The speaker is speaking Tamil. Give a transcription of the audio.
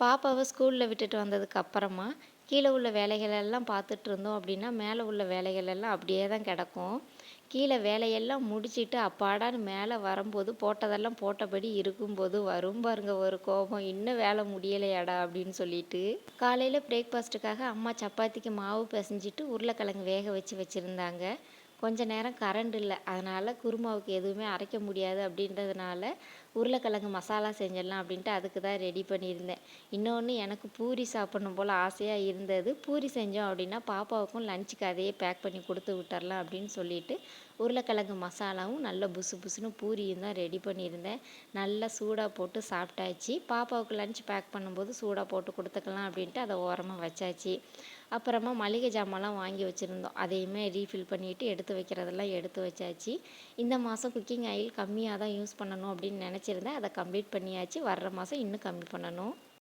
பாப்பாவ ஸ்கூல்ல விட்டுட்டு வந்ததுக்கு அப்புறமா, கீழ உள்ள வேலைகள் எல்லாம் பார்த்துட்டு இருந்தோம் அப்படின்னா, மேல உள்ள வேலைகள் எல்லாம் அப்படியே தான் கிடக்கும். கீழ வேலையெல்லாம் முடிச்சிட்டு அப்பாடான்னு மேல வரும்போது, போட்டதெல்லாம் போட்டபடி இருக்கும்போது வரும் பாருங்க ஒரு கோபம். "இன்னும் வேலை முடியலையாடா?" அப்படின்னு சொல்லிட்டு. காலையில பிரேக்ஃபாஸ்ட்டுக்காக அம்மா சப்பாத்திக்கு மாவு பெசஞ்சிட்டு, உருளைக்கிழங்கு வேக வச்சிருந்தாங்க. கொஞ்ச நேரம் கரண்ட் இல்ல. அதனால குருமாவுக்கு எதுவுமே அரைக்க முடியாது அப்படின்றதுனால, உருளைக்கிழங்கு மசாலா செஞ்சிடலாம் அப்படின்ட்டு அதுக்கு தான் ரெடி பண்ணியிருந்தேன். இன்னொன்னு எனக்கு பூரி சாப்பிடணும் போல ஆசையா இருந்தது. பூரி செஞ்சோம் அப்படின்னா, பாப்பாவுக்கும் லஞ்சுக்கு அதையே பேக் பண்ணி குடுத்து விட்டுறலாம் அப்படின்னு சொல்லிட்டு, உருளைக்கிழங்கு மசாலாவும் நல்ல புசு புசுன்னு பூரியும் தான் ரெடி பண்ணியிருந்தேன். நல்லா சூடா போட்டு சாப்பிட்டாச்சு. பாப்பாவுக்கு லஞ்ச் பேக் பண்ணும்போது சூடா போட்டு குடுத்துக்கலாம் அப்படின்ட்டு அத ஓரமா வச்சாச்சு. அப்புறமா மளிகை ஜாமான்லாம் வாங்கி வச்சுருந்தோம். அதையுமே ரீஃபில் பண்ணிட்டு எடுத்து வைக்கிறதெல்லாம் எடுத்து வச்சாச்சு. இந்த மாதம் குக்கிங் ஆயில் கம்மியா தான் யூஸ் பண்ணணும் அப்படின்னு நெனச்சிருந்தேன். அத கம்ப்ளீட் பண்ணியாச்சு. வர்ற மாதம் இன்னும் கம்மி பண்ணணும்.